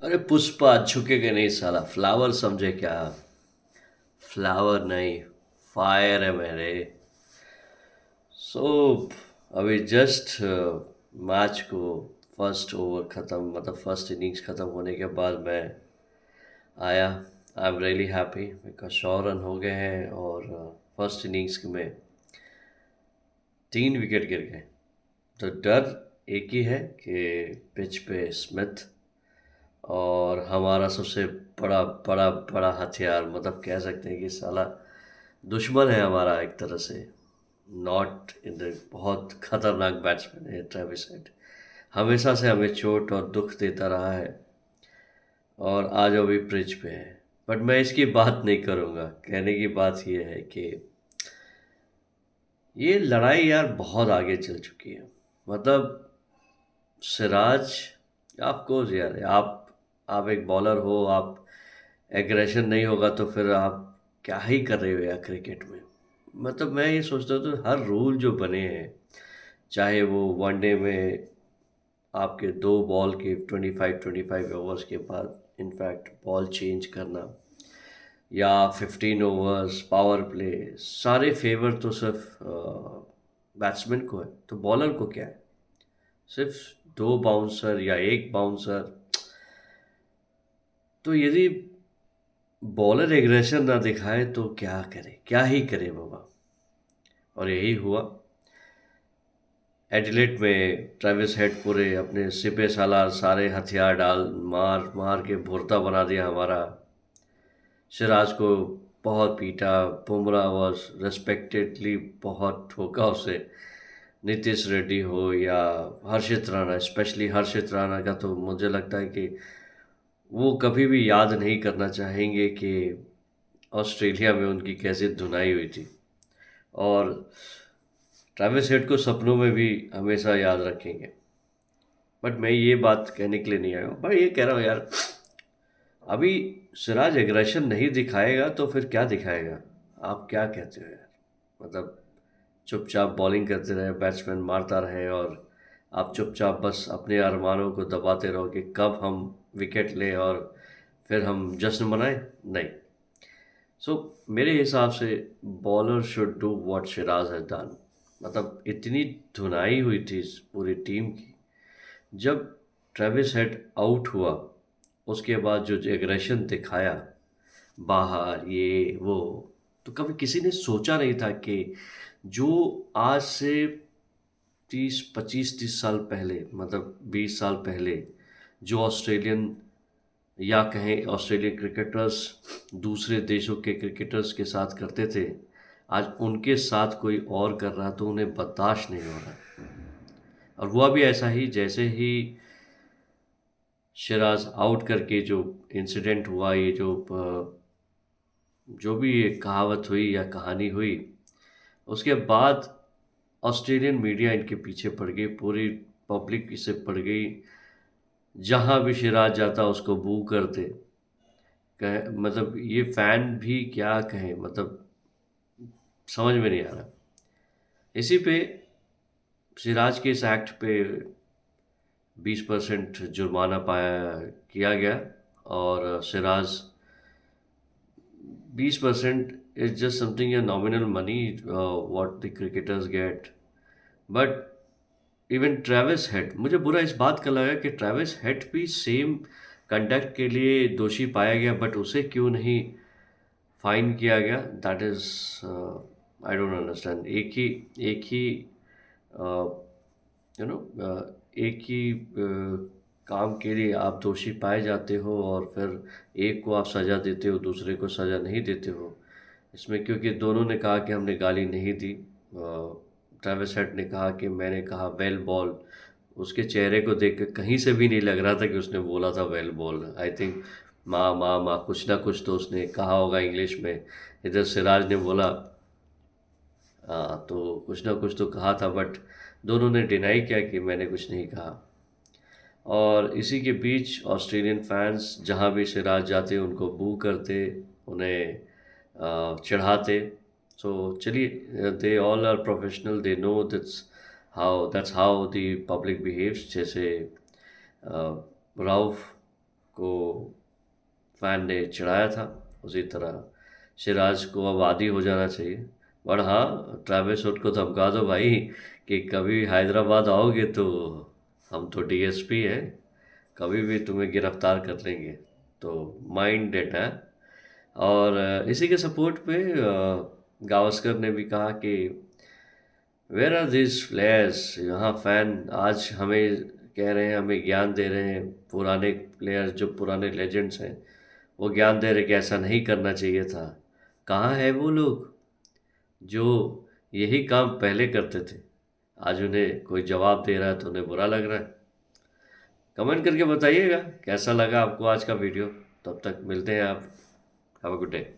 अरे पुष्पा झुकेगा नहीं साला, फ्लावर समझे क्या? फ्लावर नहीं, फायर है मेरे। सो अभी जस्ट मैच को फर्स्ट ओवर ख़त्म, मतलब फर्स्ट इनिंग्स ख़त्म होने के बाद मैं आया। I am really happy because 100 run हो गए हैं और फर्स्ट इनिंग्स में 3 विकेट गिर गए। तो डर एक ही है कि पिच पे स्मिथ और हमारा सबसे बड़ा बड़ा बड़ा हथियार, मतलब कह सकते हैं कि साला दुश्मन है हमारा एक तरह से। नॉट इन द बहुत खतरनाक बैट्समैन है ट्रेविस हेड। हमेशा से हमें चोट और दुख देता रहा है और आज वो भी पिच पे है। बट मैं इसकी बात नहीं करूँगा। कहने की बात ये है कि ये लड़ाई यार बहुत आगे चल चुकी है। मतलब सिराज, ऑफ कोर्स यार, आप एक बॉलर हो, आप एग्रेशन नहीं होगा तो फिर आप क्या ही कर रहे हो यार क्रिकेट में। मतलब मैं ये सोचता हूँ तो हर रूल जो बने हैं, चाहे वो वनडे में आपके 2 बॉल के 25 ओवर्स के बाद इनफैक्ट बॉल चेंज करना, या 15 ओवर्स पावर प्ले, सारे फेवर तो सिर्फ बैट्समैन को है, तो बॉलर को क्या है? सिर्फ 2 बाउंसर या 1 बाउंसर। तो यदि बॉलर एग्रेशन ना दिखाए तो क्या करे, क्या ही करे बाबा। और यही हुआ एडिलेड में। ट्रेविस हेड पूरे अपने सिपे सालार सारे हथियार डाल मार मार के भुर्ता बना दिया हमारा। सिराज को बहुत पीटा। बुमराह वॉज रेस्पेक्टेडली बहुत ठोका उसे। नीतीश रेड्डी हो या हर्षित राणा, स्पेशली हर्षित राणा का तो मुझे लगता है कि वो कभी भी याद नहीं करना चाहेंगे कि ऑस्ट्रेलिया में उनकी कैसे धुनाई हुई थी। और ट्रेविस हेड को सपनों में भी हमेशा याद रखेंगे। बट मैं ये बात कहने के लिए नहीं आया हूँ, पर ये कह रहा हूँ यार, अभी सिराज एग्रेशन नहीं दिखाएगा तो फिर क्या दिखाएगा? आप क्या कहते हो यार? मतलब चुपचाप बॉलिंग करते रहे, बैट्समैन मारता रहे और आप चुपचाप बस अपने अरमानों को दबाते रहो कि कब हम विकेट लें और फिर हम जश्न मनाएं? नहीं। सो मेरे हिसाब से bowler should do what Siraj has done. मतलब इतनी धुनाई हुई थी इस पूरी टीम की। जब ट्रेविस हेड आउट हुआ, उसके बाद जो एग्रेशन दिखाया बाहर ये वो, तो कभी किसी ने सोचा नहीं था कि जो आज से 30 25 30 साल पहले, मतलब 20 साल पहले, जो ऑस्ट्रेलियन या कहें ऑस्ट्रेलियन क्रिकेटर्स दूसरे देशों के क्रिकेटर्स के साथ करते थे, आज उनके साथ कोई और कर रहा तो उन्हें बर्दाश्त नहीं हो रहा। और हुआ भी ऐसा ही, जैसे ही शिराज आउट करके जो इंसिडेंट हुआ, ये जो भी ये कहावत हुई या कहानी हुई, उसके बाद ऑस्ट्रेलियन मीडिया इनके पीछे पड़ गई, पूरी पब्लिक पीछे पड़ गई। जहाँ भी सिराज जाता उसको बू करते। मतलब ये फैन भी क्या कहें, मतलब समझ में नहीं आ रहा। इसी पे सिराज के इस एक्ट पे 20% जुर्माना पाया किया गया। और Siraj 20% is just something a nominal money what the cricketers get. But even Travis head, मुझे बुरा इस बात का लगा कि ट्रेविस हेड भी सेम कंडक्ट के लिए दोषी पाया गया, बट उसे क्यों नहीं फाइन किया गया? That is I don't understand. एक ही यू नो एक ही काम के लिए आप दोषी पाए जाते हो और फिर एक को आप सज़ा देते हो, दूसरे को सज़ा नहीं देते हो। इसमें क्योंकि दोनों ने कहा कि हमने गाली नहीं दी। ट्रेविस हेड ने कहा कि मैंने कहा वेल बॉल। उसके चेहरे को देख के कहीं से भी नहीं लग रहा था कि उसने बोला था वेल बॉल। आई थिंक माँ माँ माँ कुछ ना कुछ तो उसने कहा होगा इंग्लिश में। इधर सिराज ने बोला तो कुछ ना कुछ तो कहा था, बट दोनों ने डिनाई किया कि मैंने कुछ नहीं कहा। और इसी के बीच ऑस्ट्रेलियन फैंस जहाँ भी सिराज जाते उनको बू करते, उन्हें चिढ़ाते। सो चलिए, they all are professional, they know that's how the public behaves. जैसे राउफ को फैन ने चिढ़ाया था, उसी तरह सिराज को अब आदी हो जाना चाहिए। बट हाँ, ट्रेविस हेड को धमका दो भाई कि कभी हैदराबाद आओगे तो हम तो डीएसपी हैं, कभी भी तुम्हें गिरफ्तार कर लेंगे, तो माइंड डेट है। और इसी के सपोर्ट पे गावस्कर ने भी कहा कि वेयर आर दिस प्लेयर्स, यहाँ फैन आज हमें कह रहे हैं, हमें ज्ञान दे रहे हैं, पुराने प्लेयर्स जो पुराने लेजेंड्स हैं वो ज्ञान दे रहे कि ऐसा नहीं करना चाहिए था। कहाँ है वो लोग जो यही काम पहले करते थे? आज उन्हें कोई जवाब दे रहा है तो उन्हें बुरा लग रहा है। कमेंट करके बताइएगा कैसा लगा आपको आज का वीडियो। तब तक मिलते हैं आप। Have a good day.